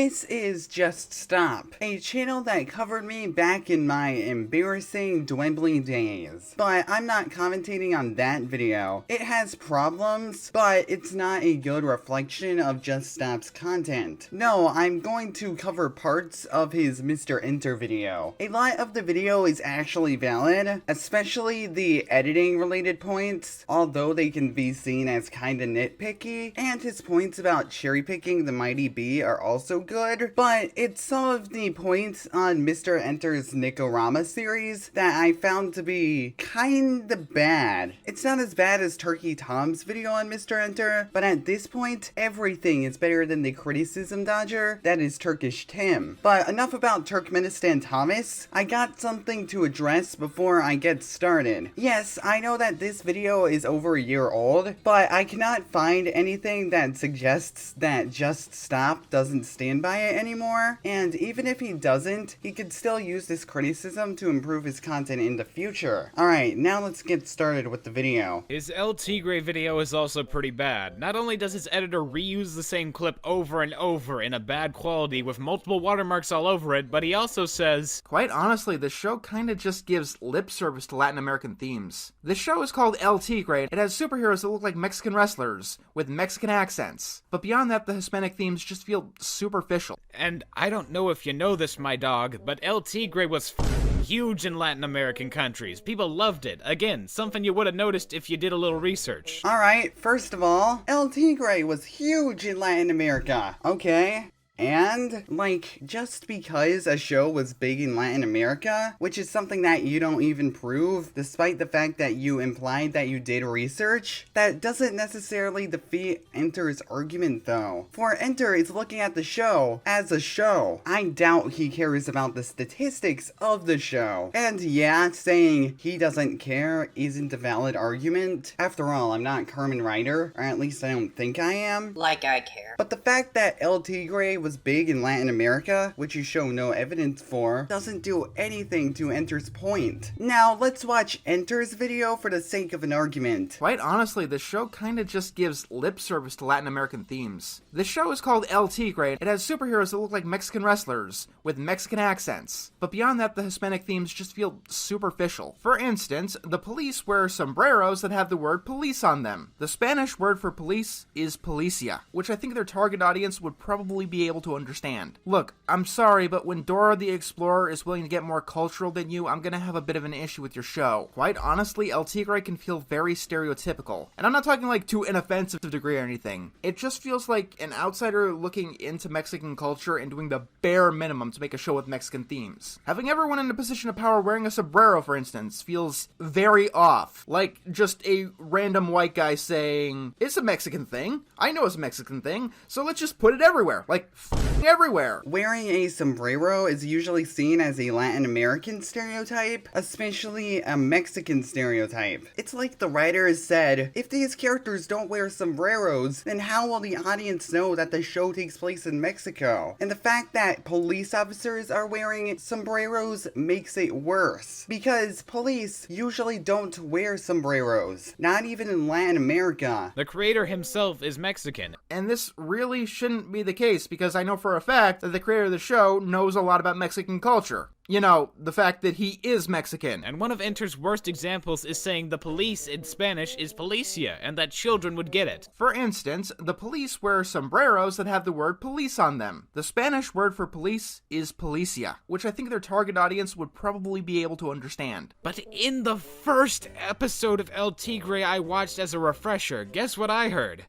This is Just Stop, a channel that covered me back in my embarrassing dwindling days. But I'm not commentating on that video. It has problems, but it's not a good reflection of Just Stop's content. No, I'm going to cover parts of his Mr. Enter video. A lot of the video is actually valid, especially the editing related points, although they can be seen as kinda nitpicky, and his points about cherry picking the Mighty Bee are also good, but it's some of the points on Mr. Enter's Nicorama series that I found to be kinda bad. It's not as bad as Turkey Tom's video on Mr. Enter, but at this point, everything is better than the criticism dodger that is Turkish Tim. But enough about Turkmenistan Thomas. I got something to address before I get started. Yes, I know that this video is over a year old, but I cannot find anything that suggests that Just Stop doesn't stand by it anymore, and even if he doesn't, he could still use this criticism to improve his content in the future. Alright, now let's get started with the video. His El Tigre video is also pretty bad. Not only does his editor reuse the same clip over and over in a bad quality with multiple watermarks all over it, but he also says, "Quite honestly, the show kinda just gives lip service to Latin American themes. The show is called El Tigre. It has superheroes that look like Mexican wrestlers, with Mexican accents. But beyond that, the Hispanic themes just feel superficial." and I don't know if you know this, my dog, but El Tigre was huge in Latin American countries. People loved it. Again, something you would have noticed if you did a little research. Alright, first of all, El Tigre was huge in Latin America. Okay. And, like, just because a show was big in Latin America, which is something that you don't even prove, despite the fact that you implied that you did research, that doesn't necessarily defeat Enter's argument though. For Enter is looking at the show as a show. I doubt he cares about the statistics of the show. And yeah, saying he doesn't care isn't a valid argument. After all, I'm not CarmenRider, or at least I don't think I am. Like I care. But the fact that El Tigre was big in Latin America, which you show no evidence for, doesn't do anything to Enter's point. Now, let's watch Enter's video for the sake of an argument. Quite honestly, the show kinda just gives lip service to Latin American themes. The show is called El Tigre. It has superheroes that look like Mexican wrestlers, with Mexican accents. But beyond that, the Hispanic themes just feel superficial. For instance, the police wear sombreros that have the word police on them. The Spanish word for police is policia, which I think their target audience would probably be able to understand. Look, I'm sorry, but when Dora the Explorer is willing to get more cultural than you, I'm gonna have a bit of an issue with your show. Quite honestly, El Tigre can feel very stereotypical. And I'm not talking like to an offensive degree or anything. It just feels like an outsider looking into Mexican culture and doing the bare minimum to make a show with Mexican themes. Having everyone in a position of power wearing a sombrero, for instance, feels very off. Like just a random white guy saying, "It's a Mexican thing. I know it's a Mexican thing, so let's just put it everywhere." Like, everywhere. Wearing a sombrero is usually seen as a Latin American stereotype, especially a Mexican stereotype. It's like the writers said, if these characters don't wear sombreros, then how will the audience know that the show takes place in Mexico? And the fact that police officers are wearing sombreros makes it worse, because police usually don't wear sombreros, not even in Latin America. The creator himself is Mexican. And this really shouldn't be the case, because I know for a fact that the creator of the show knows a lot about Mexican culture. You know, the fact that he is Mexican. And one of Enter's worst examples is saying the police in Spanish is policia, and that children would get it. For instance, the police wear sombreros that have the word police on them. The Spanish word for police is policia, which I think their target audience would probably be able to understand. But in the first episode of El Tigre I watched as a refresher, guess what I heard?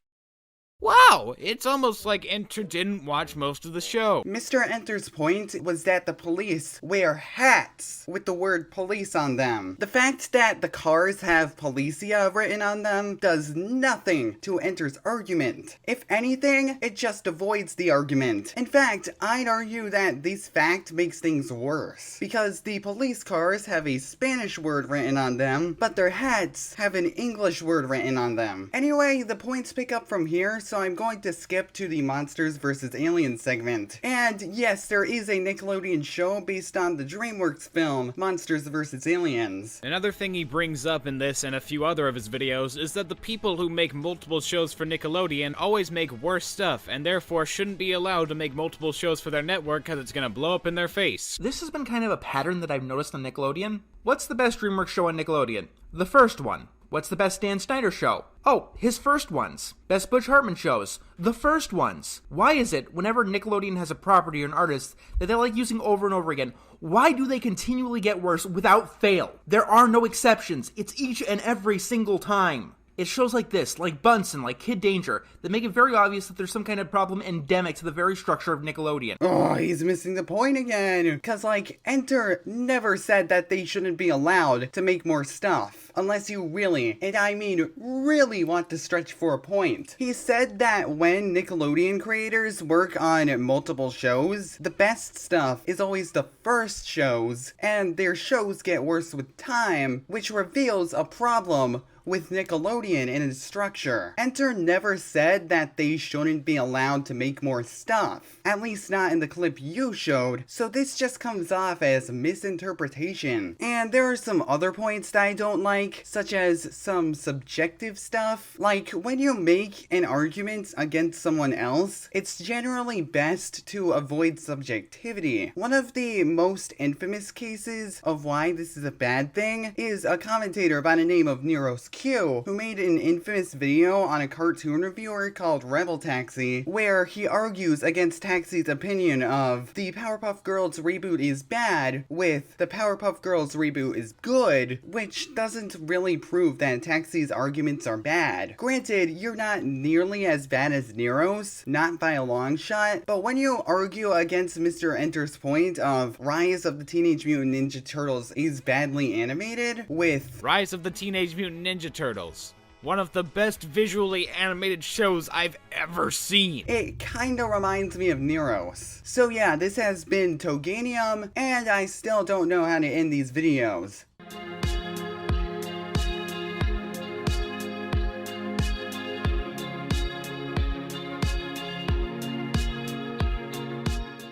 Wow, it's almost like Enter didn't watch most of the show. Mr. Enter's point was that the police wear hats with the word police on them. The fact that the cars have policia written on them does nothing to Enter's argument. If anything, it just avoids the argument. In fact, I'd argue that this fact makes things worse, because the police cars have a Spanish word written on them, but their hats have an English word written on them. Anyway, the points pick up from here, so I'm going to skip to the Monsters vs. Aliens segment. And yes, there is a Nickelodeon show based on the DreamWorks film, Monsters vs. Aliens. Another thing he brings up in this and a few other of his videos is that the people who make multiple shows for Nickelodeon always make worse stuff, and therefore shouldn't be allowed to make multiple shows for their network because it's gonna blow up in their face. This has been kind of a pattern that I've noticed on Nickelodeon. What's the best DreamWorks show on Nickelodeon? The first one. What's the best Dan Snyder show? Oh, his first ones. Best Butch Hartman shows. The first ones. Why is it, whenever Nickelodeon has a property or an artist that they like using over and over again, why do they continually get worse without fail? There are no exceptions. It's each and every single time. It's shows like this, like Bunsen, like Kid Danger, that make it very obvious that there's some kind of problem endemic to the very structure of Nickelodeon. Oh, he's missing the point again. Cause like, Enter never said that they shouldn't be allowed to make more stuff. Unless you really, and I mean really want to stretch for a point. He said that when Nickelodeon creators work on multiple shows, the best stuff is always the first shows, and their shows get worse with time, which reveals a problem with Nickelodeon and its structure. Enter never said that they shouldn't be allowed to make more stuff. At least not in the clip you showed, so this just comes off as misinterpretation. And there are some other points that I don't like, such as some subjective stuff. Like, when you make an argument against someone else, it's generally best to avoid subjectivity. One of the most infamous cases of why this is a bad thing is a commentator by the name of Neros Q, who made an infamous video on a cartoon reviewer called Rebel Taxi, where he argues against Taxi's opinion of the Powerpuff Girls reboot is bad with the Powerpuff Girls reboot is good, which doesn't really prove that Taxi's arguments are bad. Granted, you're not nearly as bad as Neros, not by a long shot, but when you argue against Mr. Enter's point of Rise of the Teenage Mutant Ninja Turtles is badly animated with Rise of the Teenage Mutant Ninja Turtles. One of the best visually animated shows I've ever seen. It kinda reminds me of Neros. So yeah, this has been Toganium, and I still don't know how to end these videos.